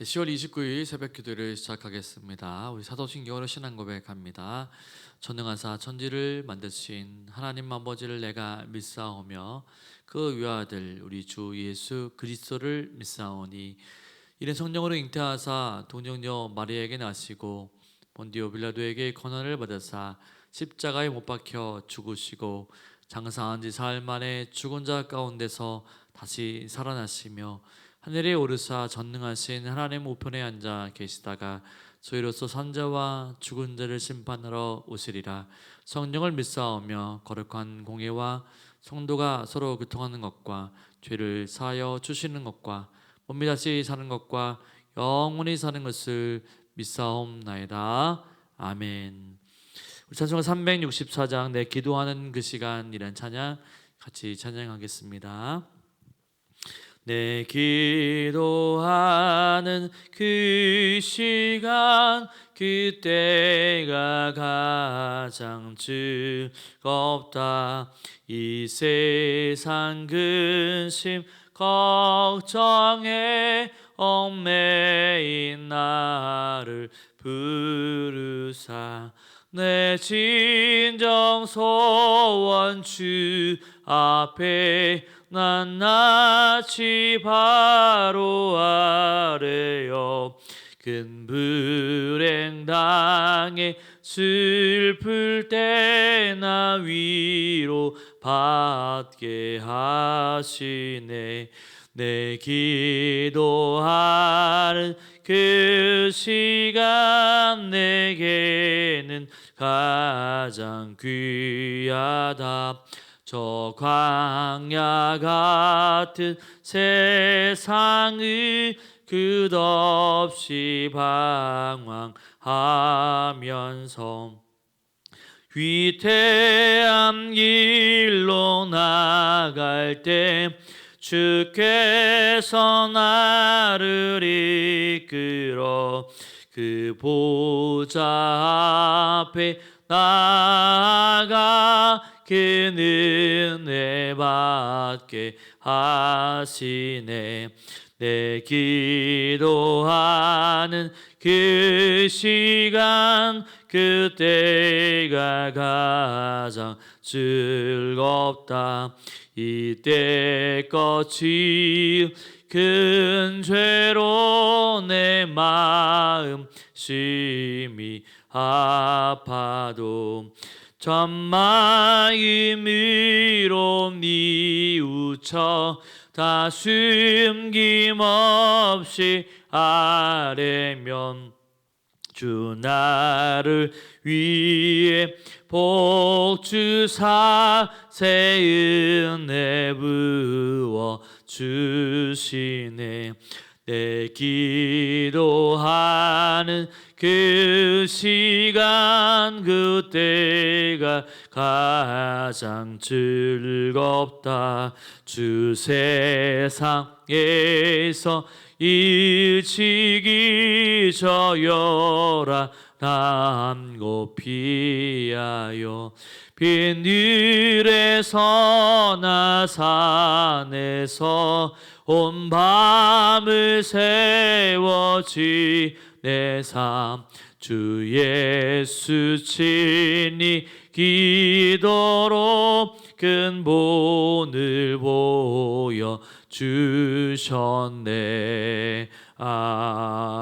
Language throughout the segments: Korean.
10월 29일 새벽 기도를 시작하겠습니다. 우리 사도신경으로 신앙 고백합니다. 전능하사 천지를 만드신 하나님 아버지를 내가 믿사오며 그 외아들 우리 주 예수 그리스도를 믿사오니 이는 성령으로 잉태하사 동정녀 마리아에게 나시고 본디오 빌라도에게 고난을 받으사 십자가에 못 박혀 죽으시고 장사한 지 사흘 만에 죽은 자 가운데서 다시 살아나시며 하늘에 오르사 전능하신 하나님 우편에 앉아 계시다가 저희로서 산자와 죽은 자를 심판하러 오시리라. 성령을 믿사오며 거룩한 공예와 성도가 서로 교통하는 것과 죄를 사하여 주시는 것과 몸이 다시 사는 것과 영원히 사는 것을 믿사옵나이다. 아멘. 우리 찬송가 364장 내 기도하는 그 시간이란 찬양 같이 찬양하겠습니다. 내 기도하는 그 시간 그때가 가장 즐겁다. 이 세상 근심 걱정에 얽매인 나를 부르사 내 진정 소원 주 앞에 낱낱이 바로 아래요. 큰 불행 당해 슬플 때나 위로 받게 하시네. 내 기도하는 그 시간 내게는 가장 귀하다. 저 광야 같은 세상을 끝없이 방황하면서 위태한 길로 나갈 때 주께서 나를 이끌어 그 보좌 앞에 나아가 그 은혜 받게 하시네. 내 기도하는 그 시간 그때가 가장 즐겁다. 이때 끝이 큰 죄로 내 마음 심히 아파도 전마음으로 뉘우쳐 다 숨김없이 아뢰면 주 나를 위해 복 주사 새 은혜 부어 주시네. 내 기도하는 그 시간 그때가 가장 즐겁다. 주 세상에서 일찍이 저여라 남고 피하여 빈들에서 나 산에서 온 밤을 세워지 내 삶 주 예수 친히 기도로 근본을 보여 주셨네. 아멘.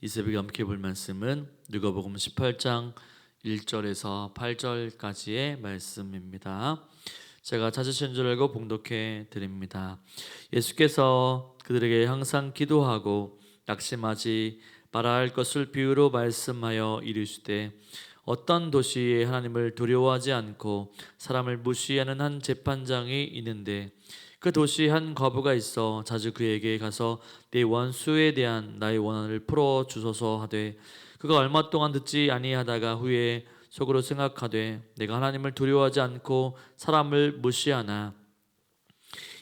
이 새벽에 함께 볼 말씀은 누가복음 18장 1절에서 8절까지의 말씀입니다. 제가 찾으신 줄 알고 봉독해 드립니다. 예수께서 그들에게 항상 기도하고 낙심하지 말아야 할 것을 비유로 말씀하여 이르시되 어떤 도시에 하나님을 두려워하지 않고 사람을 무시하는 한 재판장이 있는데 그 도시에 한 과부가 있어 자주 그에게 가서 내 원수에 대한 나의 원한을 풀어 주소서 하되 그가 얼마 동안 듣지 아니하다가 후에 속으로 생각하되 내가 하나님을 두려워하지 않고 사람을 무시하나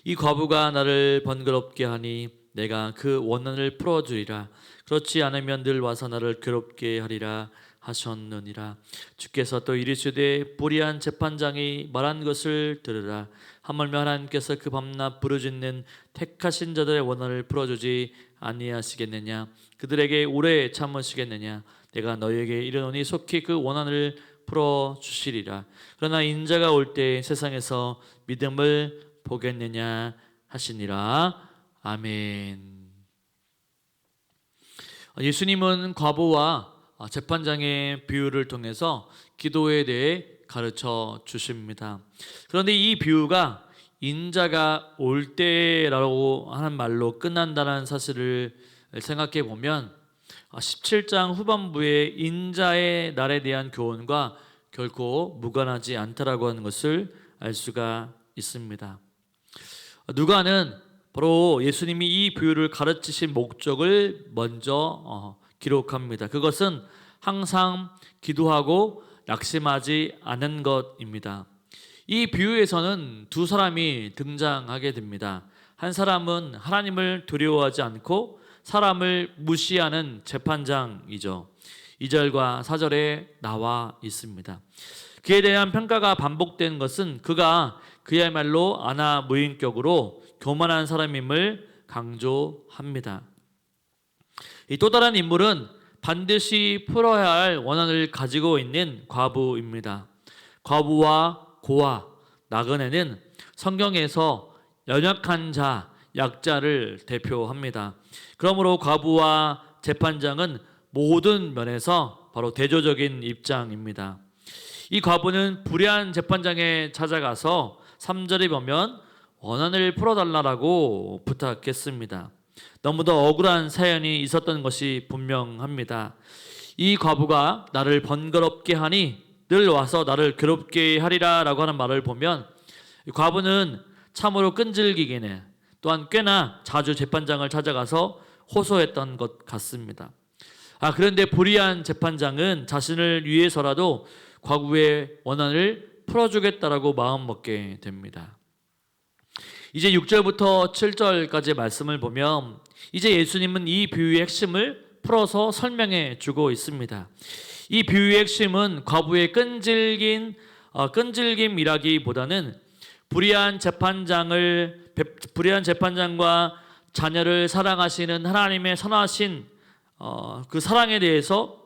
이 과부가 나를 번거롭게 하니 내가 그 원한을 풀어주리라. 그렇지 않으면 늘 와서 나를 괴롭게 하리라 하셨느니라. 주께서 또 이르시되 불의한 재판장이 말한 것을 들으라 하물며 하나님께서 그 밤낮 부르짖는 택하신 자들의 원한을 풀어주지 아니하시겠느냐? 그들에게 오래 참으시겠느냐? 내가 너희에게 이르노니 속히 그 원한을 풀어주시리라. 그러나 인자가 올 때 세상에서 믿음을 보겠느냐 하시니라. 아멘. 예수님은 과부와 재판장의 비유를 통해서 기도에 대해 가르쳐 주십니다. 그런데 이 비유가 인자가 올 때라고 하는 말로 끝난다는 사실을 생각해 보면 17장 후반부의 인자의 날에 대한 교훈과 결코 무관하지 않다라고 하는 것을 알 수가 있습니다. 누가는 바로 예수님이 이 비유를 가르치신 목적을 먼저 기록합니다. 그것은 항상 기도하고 낙심하지 않은 것입니다. 이 비유에서는 두 사람이 등장하게 됩니다. 한 사람은 하나님을 두려워하지 않고 사람을 무시하는 재판장이죠. 2절과 4절에 나와 있습니다. 그에 대한 평가가 반복된 것은 그가 그야말로 아나무인격으로 교만한 사람임을 강조합니다. 또 다른 인물은 반드시 풀어야 할 원한을 가지고 있는 과부입니다. 과부와 고아, 나그네는 성경에서 연약한 자, 약자를 대표합니다. 그러므로 과부와 재판장은 모든 면에서 바로 대조적인 입장입니다. 이 과부는 불의한 재판장에 찾아가서 3절에 보면 원한을 풀어달라고 부탁했습니다. 너무도 억울한 사연이 있었던 것이 분명합니다. 이 과부가 나를 번거롭게 하니 늘 와서 나를 괴롭게 하리라 라고 하는 말을 보면 과부는 참으로 끈질기게 또한 꽤나 자주 재판장을 찾아가서 호소했던 것 같습니다. 그런데 불의한 재판장은 자신을 위해서라도 과부의 원한을 풀어주겠다라고 마음먹게 됩니다. 이제 6절부터 7절까지의 말씀을 보면 이제 예수님은 이 비유의 핵심을 풀어서 설명해 주고 있습니다. 이 비유의 핵심은 과부의 끈질김이라기보다는 불의한 재판장과 자녀를 사랑하시는 하나님의 선하신 그 사랑에 대해서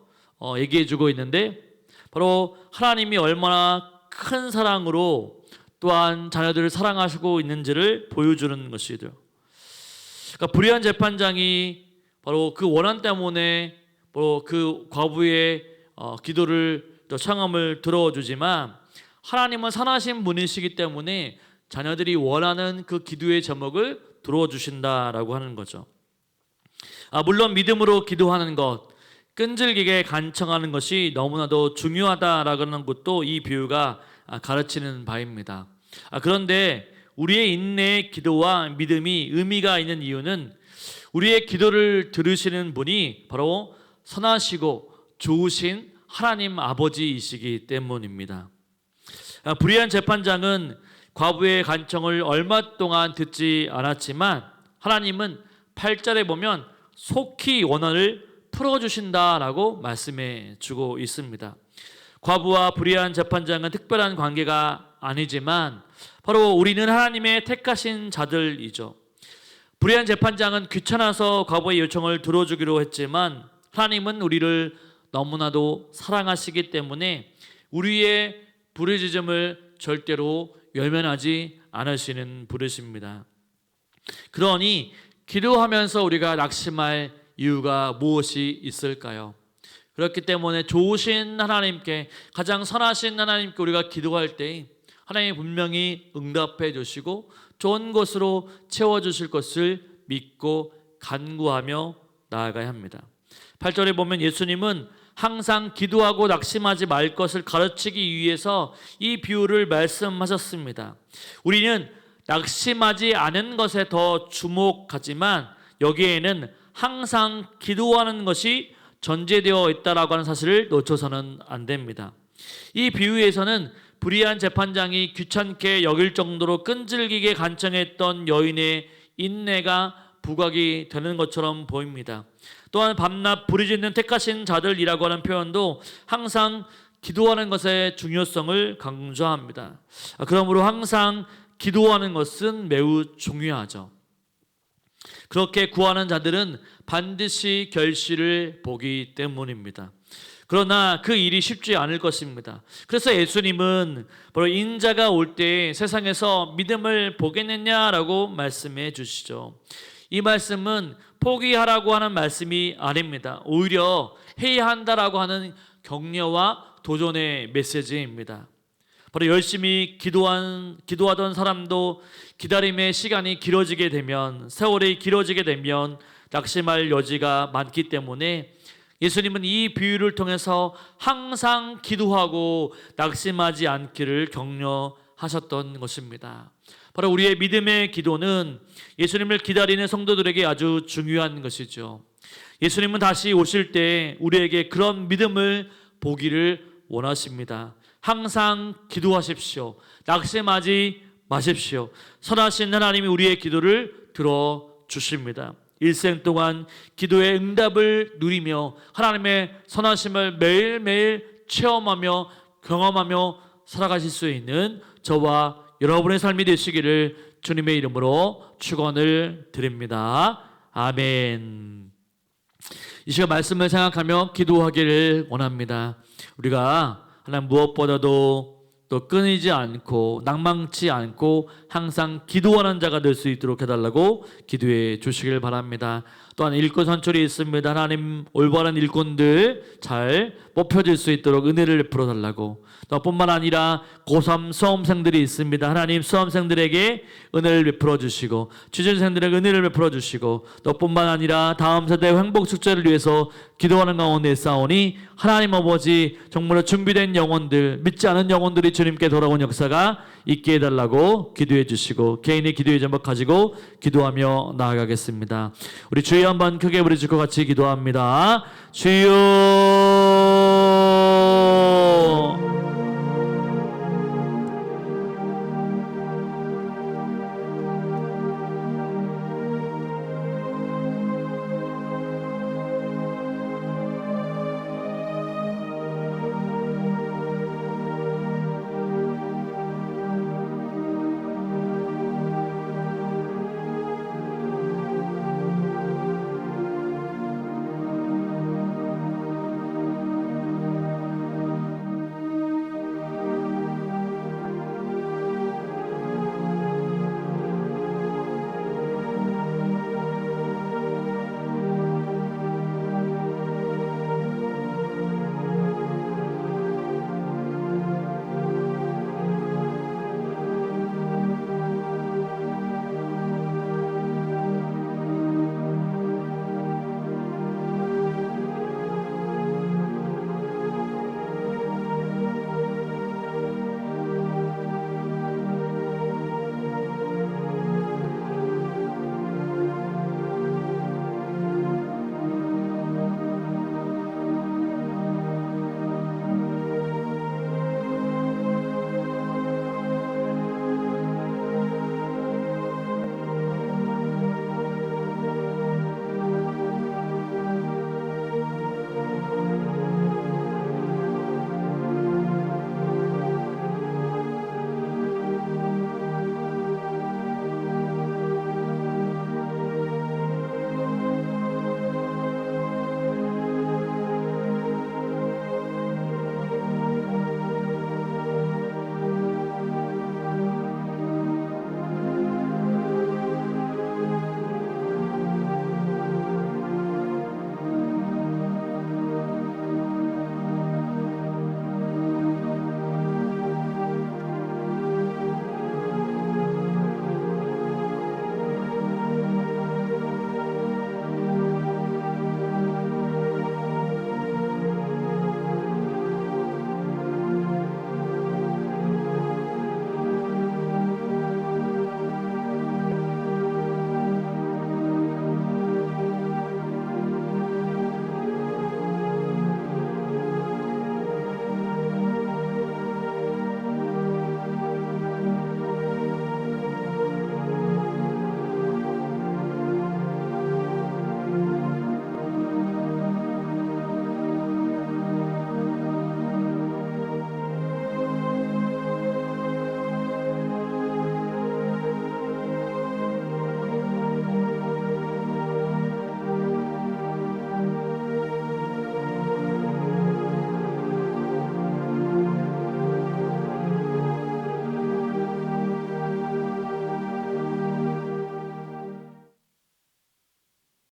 얘기해 주고 있는데 바로 하나님이 얼마나 큰 사랑으로 또한 자녀들을 사랑하시고 있는지를 보여주는 것이죠. 그러니까 불의한 재판장이 바로 그 원한 때문에 바로 그 과부의 기도를 또 청함을 들어주지만 하나님은 선하신 분이시기 때문에 자녀들이 원하는 그 기도의 제목을 들어주신다라고 하는 거죠. 물론 믿음으로 기도하는 것, 끈질기게 간청하는 것이 너무나도 중요하다라는 것도 이 비유가 가르치는 바입니다. 그런데 우리의 인내의 기도와 믿음이 의미가 있는 이유는 우리의 기도를 들으시는 분이 바로 선하시고 좋으신 하나님 아버지이시기 때문입니다. 불의한 재판장은 과부의 간청을 얼마 동안 듣지 않았지만 하나님은 8절에 보면 속히 원한을 풀어주신다라고 말씀해 주고 있습니다. 과부와 불의한 재판장은 특별한 관계가 아니지만 바로 우리는 하나님의 택하신 자들이죠. 불의한 재판장은 귀찮아서 과부의 요청을 들어주기로 했지만 하나님은 우리를 너무나도 사랑하시기 때문에 우리의 부르짖음을 절대로 외면하지 않으시는 분이십니다. 그러니 기도하면서 우리가 낙심할 이유가 무엇이 있을까요? 그렇기 때문에 좋으신 하나님께, 가장 선하신 하나님께 우리가 기도할 때 하나님이 분명히 응답해 주시고 좋은 것으로 채워주실 것을 믿고 간구하며 나아가야 합니다. 8절에 보면 예수님은 항상 기도하고 낙심하지 말 것을 가르치기 위해서 이 비유를 말씀하셨습니다. 우리는 낙심하지 않은 것에 더 주목하지만 여기에는 항상 기도하는 것이 전제되어 있다라고 하는 사실을 놓쳐서는 안 됩니다. 이 비유에서는 불의한 재판장이 귀찮게 여길 정도로 끈질기게 간청했던 여인의 인내가 부각이 되는 것처럼 보입니다. 또한 밤낮 부르짖는 택하신 자들이라고 하는 표현도 항상 기도하는 것의 중요성을 강조합니다. 그러므로 항상 기도하는 것은 매우 중요하죠. 그렇게 구하는 자들은 반드시 결실을 보기 때문입니다. 그러나 그 일이 쉽지 않을 것입니다. 그래서 예수님은 바로 인자가 올 때 세상에서 믿음을 보겠느냐라고 말씀해 주시죠. 이 말씀은 포기하라고 하는 말씀이 아닙니다. 오히려 해야 한다라고 하는 격려와 도전의 메시지입니다. 바로 열심히 기도하던 사람도 기다림의 시간이 길어지게 되면, 세월이 길어지게 되면 낙심할 여지가 많기 때문에 예수님은 이 비유를 통해서 항상 기도하고 낙심하지 않기를 격려하셨던 것입니다. 바로 우리의 믿음의 기도는 예수님을 기다리는 성도들에게 아주 중요한 것이죠. 예수님은 다시 오실 때 우리에게 그런 믿음을 보기를 원하십니다. 항상 기도하십시오. 낙심하지 마십시오. 선하신 하나님이 우리의 기도를 들어주십니다. 일생 동안 기도의 응답을 누리며 하나님의 선하심을 매일매일 체험하며 경험하며 살아가실 수 있는 저와 여러분의 삶이 되시기를 주님의 이름으로 축원을 드립니다. 아멘. 이 시간 말씀을 생각하며 기도하기를 원합니다. 우리가 하나님 무엇보다도 또 끊이지 않고 낭망치 않고 항상 기도하는 자가 될 수 있도록 해달라고 기도해 주시길 바랍니다. 또한 일꾼 선출이 있습니다. 하나님 올바른 일꾼들 잘 뽑혀질 수 있도록 은혜를 베풀어 달라고. 또 뿐만 아니라 고3 수험생들이 있습니다. 하나님 수험생들에게 은혜를 베풀어 주시고 취준생들에게 은혜를 베풀어 주시고 또 뿐만 아니라 다음 세대 행복 축제를 위해서 기도하는 가운데 싸우니 하나님 아버지 정말로 준비된 영혼들, 믿지 않은 영혼들이 주님께 돌아온 역사가 있게 해달라고 기도해 주시고 개인의 기도의 제목 가지고 기도하며 나아가겠습니다. 우리 주여 한번 크게 부르짖고 같이 기도합니다. 주여